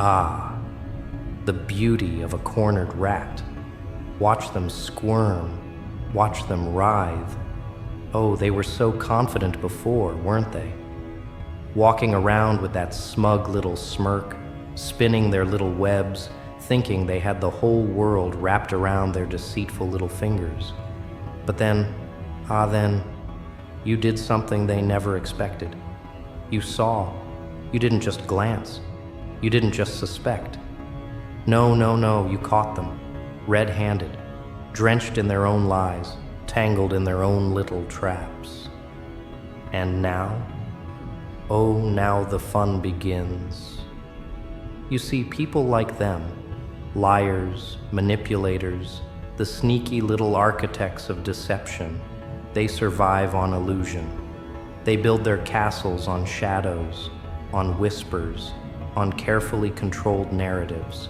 Ah, the beauty of a cornered rat. Watch them squirm, watch them writhe. Oh, they were so confident before, weren't they? Walking around with that smug little smirk, spinning their little webs, thinking they had the whole world wrapped around their deceitful little fingers. But then, you did something they never expected. You saw. You didn't just glance. You didn't just suspect. No, you caught them, red-handed, drenched in their own lies, tangled in their own little traps. And now, oh, now the fun begins. You see, people like them, liars, manipulators, the sneaky little architects of deception, they survive on illusion. They build their castles on shadows, on whispers, on carefully controlled narratives.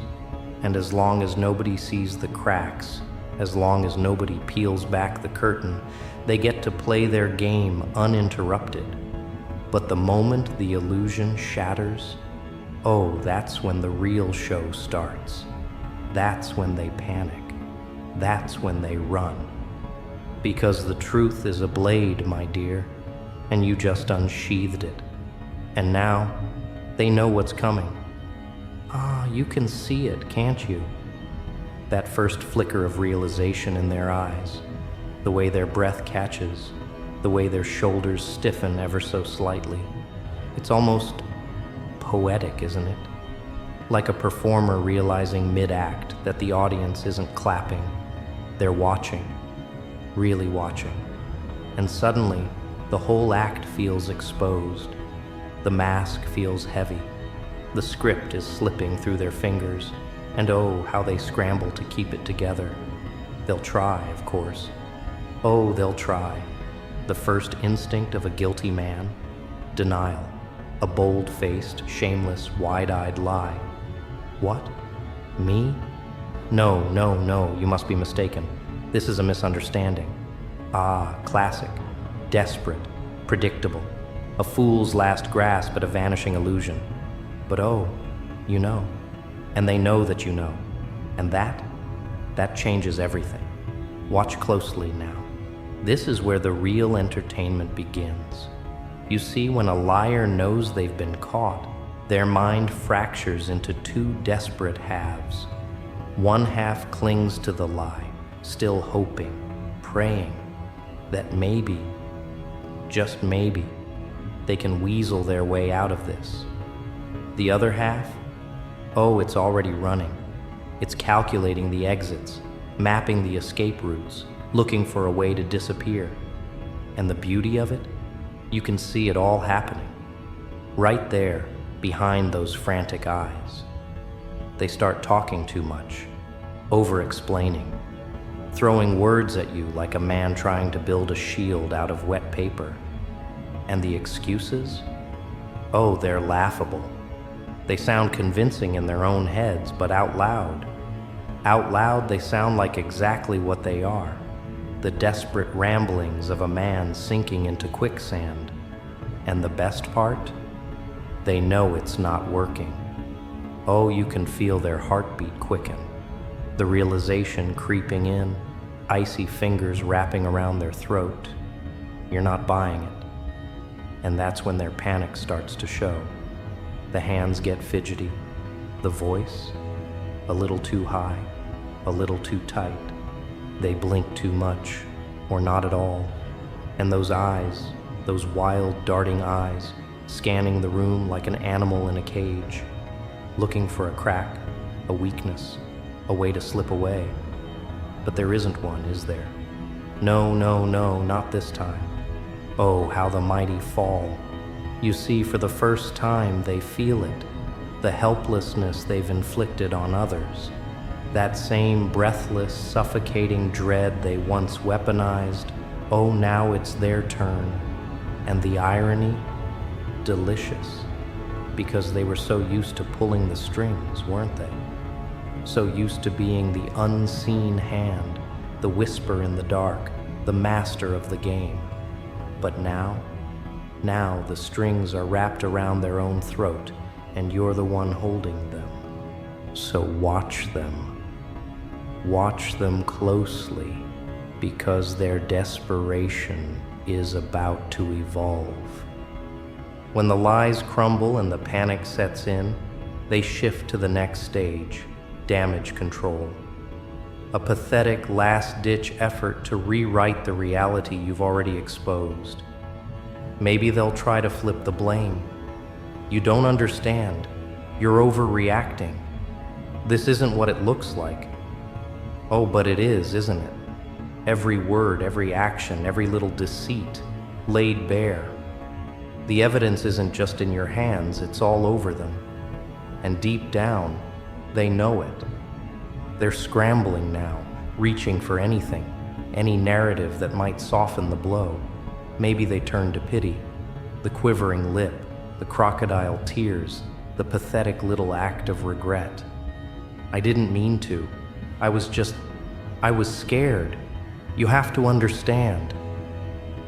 And as long as nobody sees the cracks, as long as nobody peels back the curtain, they get to play their game uninterrupted. But the moment the illusion shatters, oh, that's when the real show starts. That's when they panic. That's when they run. Because the truth is a blade, my dear, and you just unsheathed it. And now, they know what's coming. Ah, you can see it, can't you? That first flicker of realization in their eyes, the way their breath catches, the way their shoulders stiffen ever so slightly. It's almost poetic, isn't it? Like a performer realizing mid-act that the audience isn't clapping, they're watching, really watching. And suddenly, the whole act feels exposed. The mask feels heavy. The script is slipping through their fingers, and oh, how they scramble to keep it together. They'll try, of course. Oh, they'll try. The first instinct of a guilty man? Denial. A bold-faced, shameless, wide-eyed lie. What? Me? No, you must be mistaken. This is a misunderstanding. Ah, classic. Desperate. Predictable. A fool's last grasp at a vanishing illusion. But oh, you know. And they know that you know. And that changes everything. Watch closely now. This is where the real entertainment begins. You see, when a liar knows they've been caught, their mind fractures into two desperate halves. One half clings to the lie, still hoping, praying, that maybe, just maybe, they can weasel their way out of this. The other half? Oh, it's already running. It's calculating the exits, mapping the escape routes, looking for a way to disappear. And the beauty of it? You can see it all happening. Right there, behind those frantic eyes. They start talking too much, over-explaining, throwing words at you like a man trying to build a shield out of wet paper. And the excuses? Oh, they're laughable. They sound convincing in their own heads, but out loud, they sound like exactly what they are. The desperate ramblings of a man sinking into quicksand. And the best part? They know it's not working. Oh, you can feel their heartbeat quicken, the realization creeping in, icy fingers wrapping around their throat. You're not buying it. And that's when their panic starts to show. The hands get fidgety, the voice, a little too high, a little too tight. They blink too much, or not at all. And those eyes, those wild, darting eyes, scanning the room like an animal in a cage, looking for a crack, a weakness, a way to slip away. But there isn't one, is there? No, not this time. Oh, how the mighty fall. You see, for the first time they feel it, the helplessness they've inflicted on others. That same breathless, suffocating dread they once weaponized, oh, now it's their turn. And the irony? Delicious. Because they were so used to pulling the strings, weren't they? So used to being the unseen hand, the whisper in the dark, the master of the game. But now the strings are wrapped around their own throat, and you're the one holding them. So watch them. Watch them closely, because their desperation is about to evolve. When the lies crumble and the panic sets in, they shift to the next stage, damage control. A pathetic last-ditch effort to rewrite the reality you've already exposed. Maybe they'll try to flip the blame. You don't understand. You're overreacting. This isn't what it looks like. Oh, but it is, isn't it? Every word, every action, every little deceit, laid bare. The evidence isn't just in your hands, it's all over them. And deep down, they know it. They're scrambling now, reaching for anything, any narrative that might soften the blow. Maybe they turn to pity, the quivering lip, the crocodile tears, the pathetic little act of regret. I didn't mean to. I was scared. You have to understand.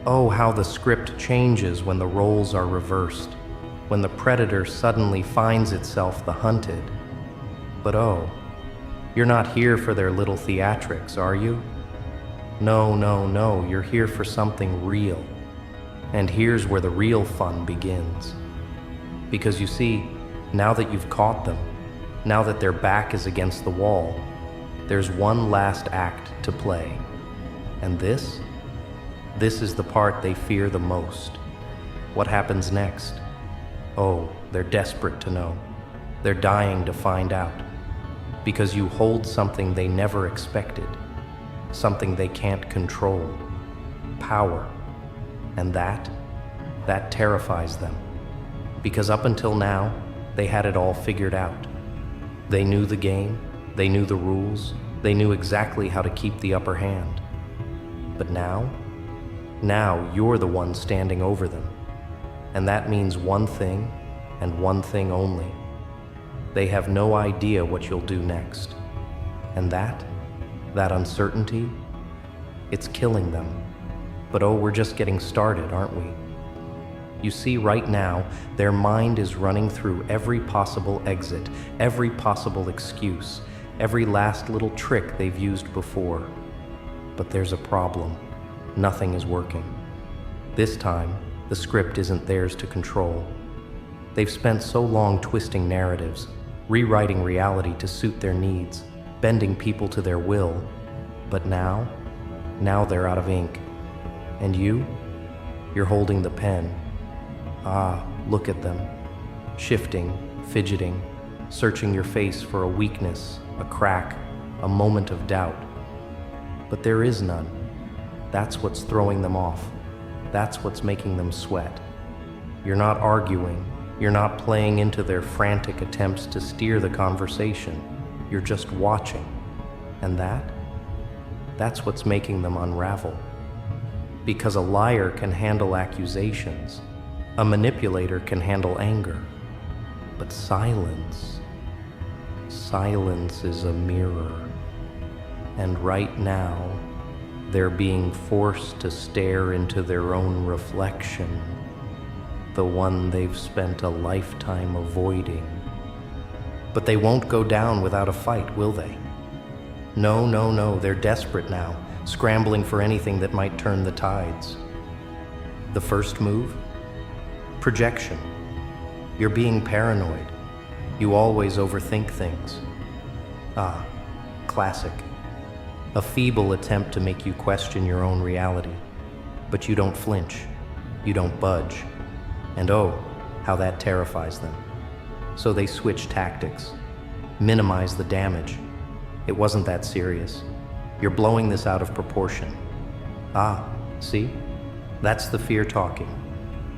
Oh, how the script changes when the roles are reversed, when the predator suddenly finds itself the hunted. But oh, you're not here for their little theatrics, are you? No, you're here for something real. And here's where the real fun begins. Because you see, now that you've caught them, now that their back is against the wall, there's one last act to play. And this is the part they fear the most. What happens next? Oh, they're desperate to know. They're dying to find out. Because you hold something they never expected, something they can't control, power. And that terrifies them. Because up until now, they had it all figured out. They knew the game, they knew the rules, they knew exactly how to keep the upper hand. But now you're the one standing over them. And that means one thing, and one thing only. They have no idea what you'll do next. And that uncertainty, it's killing them. But oh, we're just getting started, aren't we? You see, right now, their mind is running through every possible exit, every possible excuse, every last little trick they've used before. But there's a problem. Nothing is working. This time, the script isn't theirs to control. They've spent so long twisting narratives, rewriting reality to suit their needs, bending people to their will. But now they're out of ink. And you're holding the pen. Ah, look at them. Shifting, fidgeting, searching your face for a weakness, a crack, a moment of doubt. But there is none. That's what's throwing them off. That's what's making them sweat. You're not arguing. You're not playing into their frantic attempts to steer the conversation. You're just watching. And that's what's making them unravel. Because a liar can handle accusations. A manipulator can handle anger. But silence is a mirror. And right now, they're being forced to stare into their own reflection, the one they've spent a lifetime avoiding. But they won't go down without a fight, will they? No, they're desperate now, scrambling for anything that might turn the tides. The first move? Projection. You're being paranoid. You always overthink things. Ah, classic. A feeble attempt to make you question your own reality. But you don't flinch. You don't budge. And oh, how that terrifies them. So they switch tactics. Minimize the damage. It wasn't that serious. You're blowing this out of proportion. Ah, see? That's the fear talking.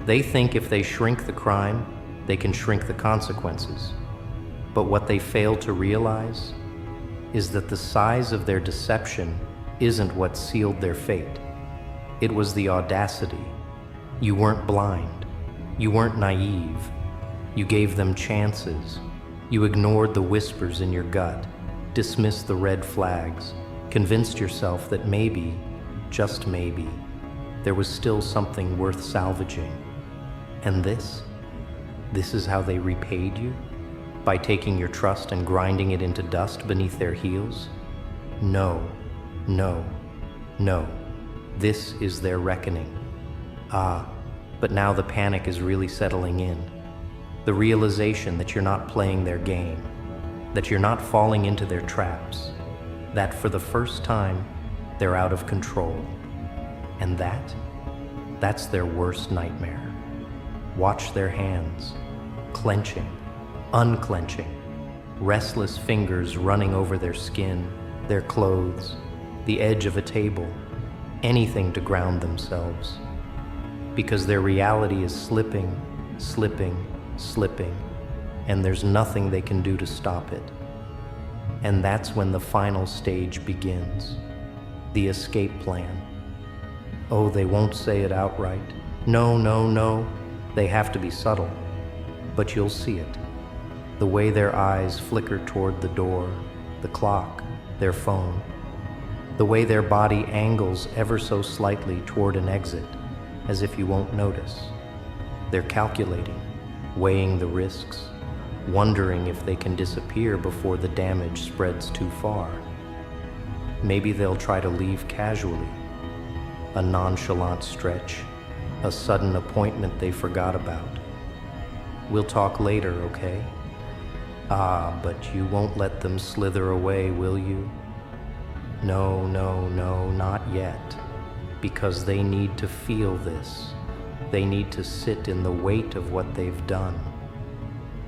They think if they shrink the crime, they can shrink the consequences. But what they fail to realize is that the size of their deception isn't what sealed their fate. It was the audacity. You weren't blind. You weren't naive. You gave them chances. You ignored the whispers in your gut, dismissed the red flags, convinced yourself that maybe, just maybe, there was still something worth salvaging. And this is how they repaid you? By taking your trust and grinding it into dust beneath their heels? No, no, no. This is their reckoning. Ah, but now the panic is really settling in. The realization that you're not playing their game, that you're not falling into their traps, that for the first time, they're out of control. And that's their worst nightmare. Watch their hands, clenching, unclenching, restless fingers running over their skin, their clothes, the edge of a table, anything to ground themselves. Because their reality is slipping, slipping, slipping, and there's nothing they can do to stop it. And that's when the final stage begins, the escape plan. Oh, they won't say it outright. No, no, no, they have to be subtle. But you'll see it. The way their eyes flicker toward the door, the clock, their phone. The way their body angles ever so slightly toward an exit, as if you won't notice. They're calculating, weighing the risks, wondering if they can disappear before the damage spreads too far. Maybe they'll try to leave casually, a nonchalant stretch, a sudden appointment they forgot about. We'll talk later, okay? Ah, but you won't let them slither away, will you? No, no, no, not yet. Because they need to feel this. They need to sit in the weight of what they've done.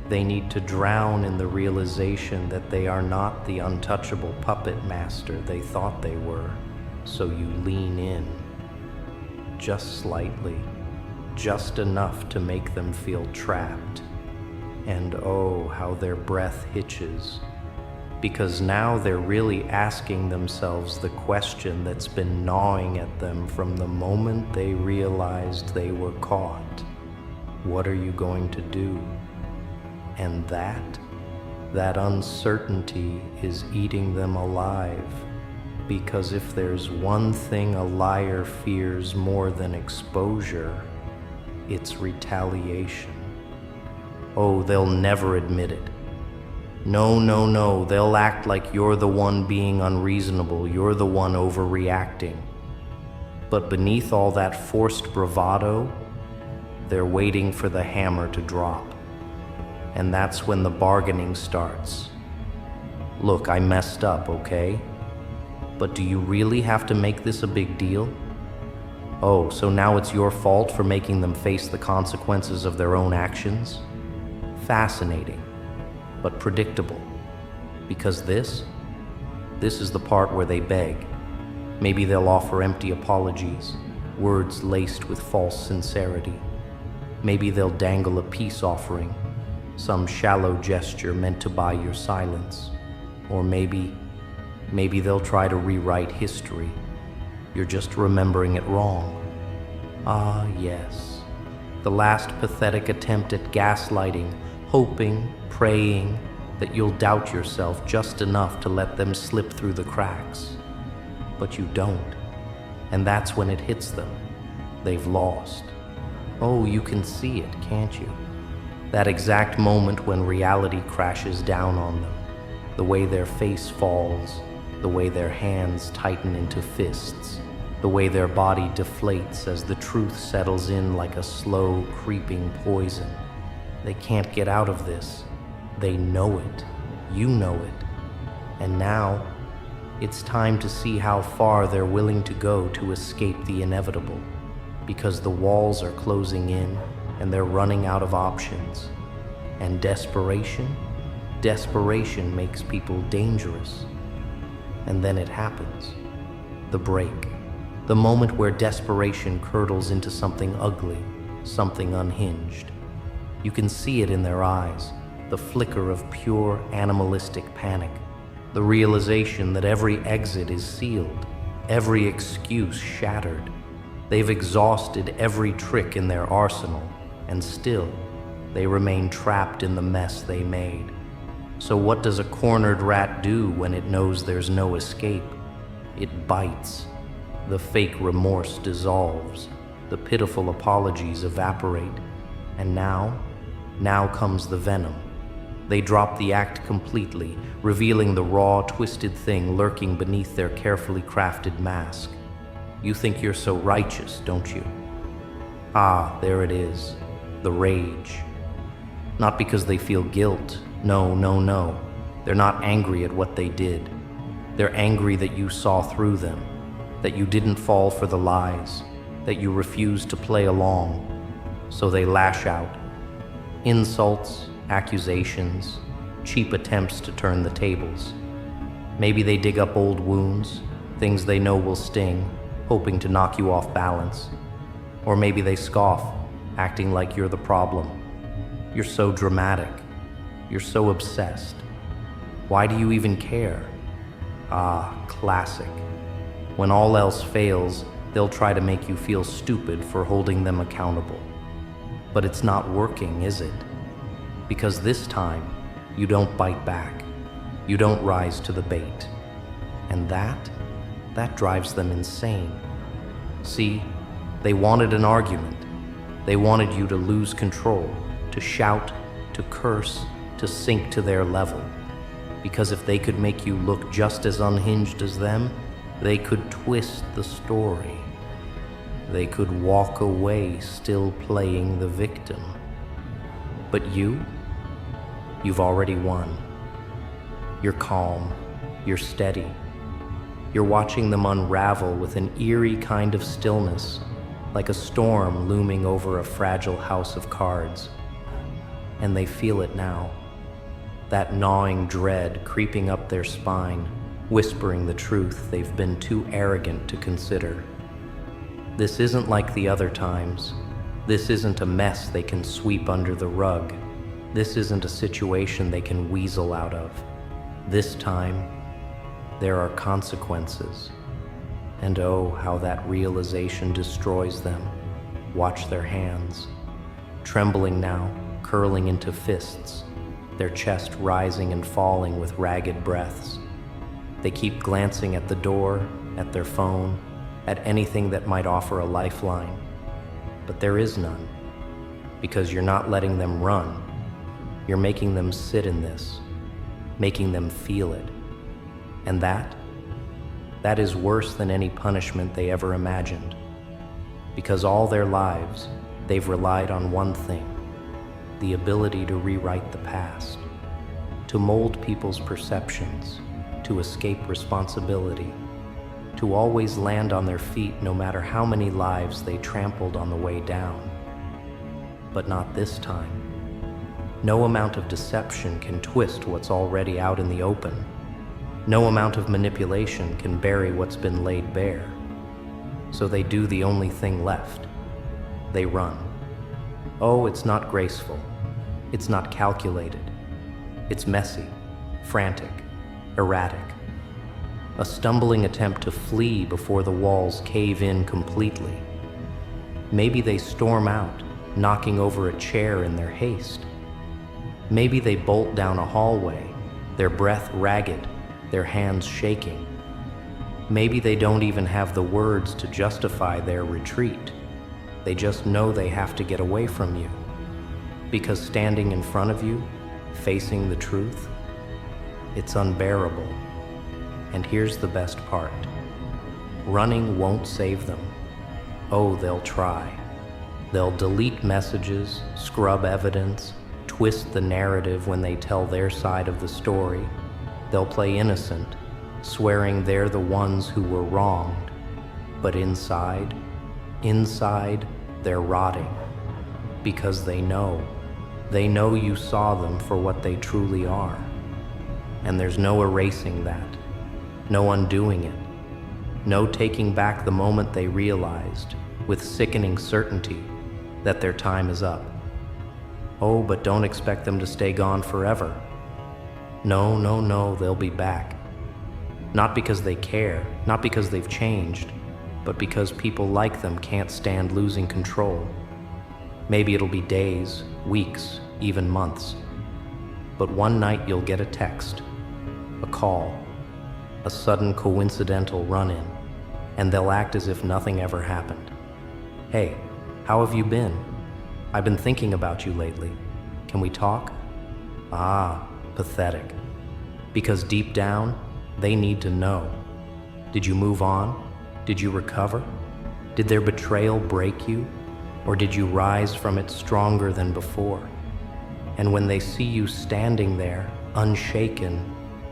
They need to drown in the realization that they are not the untouchable puppet master they thought they were. So you lean in. Just slightly. Just enough to make them feel trapped. And oh, how their breath hitches. Because now they're really asking themselves the question that's been gnawing at them from the moment they realized they were caught. What are you going to do? And that uncertainty is eating them alive. Because if there's one thing a liar fears more than exposure, it's retaliation. Oh, they'll never admit it. No, no, no, they'll act like you're the one being unreasonable, you're the one overreacting. But beneath all that forced bravado, they're waiting for the hammer to drop. And that's when the bargaining starts. Look, I messed up, okay? But do you really have to make this a big deal? Oh, so now it's your fault for making them face the consequences of their own actions? Fascinating, but predictable. Because this is the part where they beg. Maybe they'll offer empty apologies, words laced with false sincerity. Maybe they'll dangle a peace offering, some shallow gesture meant to buy your silence. Or maybe they'll try to rewrite history. You're just remembering it wrong. Ah, yes. The last pathetic attempt at gaslighting, hoping, praying that you'll doubt yourself just enough to let them slip through the cracks. But you don't. And that's when it hits them. They've lost. Oh, you can see it, can't you? That exact moment when reality crashes down on them. The way their face falls, the way their hands tighten into fists, the way their body deflates as the truth settles in like a slow, creeping poison. They can't get out of this. They know it. You know it. And now, it's time to see how far they're willing to go to escape the inevitable. Because the walls are closing in, and they're running out of options. And desperation makes people dangerous. And then it happens. The break. The moment where desperation curdles into something ugly, something unhinged. You can see it in their eyes, the flicker of pure animalistic panic, the realization that every exit is sealed, every excuse shattered. They've exhausted every trick in their arsenal, and still, they remain trapped in the mess they made. So what does a cornered rat do when it knows there's no escape? It bites. The fake remorse dissolves. The pitiful apologies evaporate. And now comes the venom. They drop the act completely, revealing the raw, twisted thing lurking beneath their carefully crafted mask. You think you're so righteous, don't you? Ah, there it is, the rage. Not because they feel guilt. No, no, no. They're not angry at what they did. They're angry that you saw through them, that you didn't fall for the lies, that you refused to play along. So they lash out. Insults, accusations, cheap attempts to turn the tables. Maybe they dig up old wounds, things they know will sting, hoping to knock you off balance. Or maybe they scoff, acting like you're the problem. You're so dramatic. You're so obsessed. Why do you even care? Ah, classic. When all else fails, they'll try to make you feel stupid for holding them accountable. But it's not working, is it? Because this time, you don't bite back. You don't rise to the bait. And that drives them insane. See, they wanted an argument. They wanted you to lose control, to shout, to curse, to sink to their level. Because if they could make you look just as unhinged as them, they could twist the story. They could walk away still playing the victim. But you've already won. You're calm, you're steady. You're watching them unravel with an eerie kind of stillness, like a storm looming over a fragile house of cards. And they feel it now, that gnawing dread creeping up their spine, whispering the truth they've been too arrogant to consider. This isn't like the other times. This isn't a mess they can sweep under the rug. This isn't a situation they can weasel out of. This time, there are consequences. And oh, how that realization destroys them. Watch their hands, trembling now, curling into fists, their chest rising and falling with ragged breaths. They keep glancing at the door, at their phone, at anything that might offer a lifeline. But there is none, because you're not letting them run. You're making them sit in this, making them feel it. And that is worse than any punishment they ever imagined. Because all their lives, they've relied on one thing: the ability to rewrite the past, to mold people's perceptions, to escape responsibility, to always land on their feet no matter how many lives they trampled on the way down. But not this time. No amount of deception can twist what's already out in the open. No amount of manipulation can bury what's been laid bare. So they do the only thing left. They run. Oh, it's not graceful. It's not calculated. It's messy, frantic, erratic. A stumbling attempt to flee before the walls cave in completely. Maybe they storm out, knocking over a chair in their haste. Maybe they bolt down a hallway, their breath ragged, their hands shaking. Maybe they don't even have the words to justify their retreat. They just know they have to get away from you. Because standing in front of you, facing the truth, it's unbearable. And here's the best part. Running won't save them. Oh, they'll try. They'll delete messages, scrub evidence, twist the narrative when they tell their side of the story. They'll play innocent, swearing they're the ones who were wronged. But inside, they're rotting. Because they know you saw them for what they truly are. And there's no erasing that, no undoing it, no taking back the moment they realized, with sickening certainty, that their time is up. Oh, but don't expect them to stay gone forever. No, they'll be back. Not because they care, not because they've changed, but because people like them can't stand losing control. Maybe it'll be days, weeks, even months. But one night you'll get a text, a call, a sudden coincidental run-in, and they'll act as if nothing ever happened. Hey, how have you been? I've been thinking about you lately. Can we talk? Ah, pathetic. Because deep down, they need to know. Did you move on? Did you recover? Did their betrayal break you? Or did you rise from it stronger than before? And when they see you standing there, unshaken,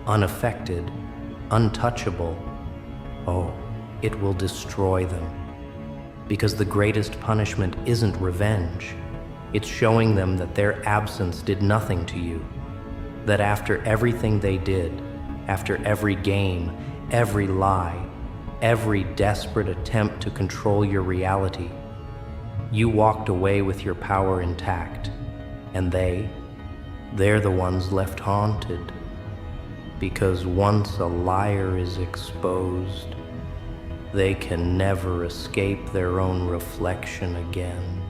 unaffected, untouchable, oh, it will destroy them. Because the greatest punishment isn't revenge. It's showing them that their absence did nothing to you. That after everything they did, after every game, every lie, every desperate attempt to control your reality, you walked away with your power intact, and they're the ones left haunted. Because once a liar is exposed, they can never escape their own reflection again.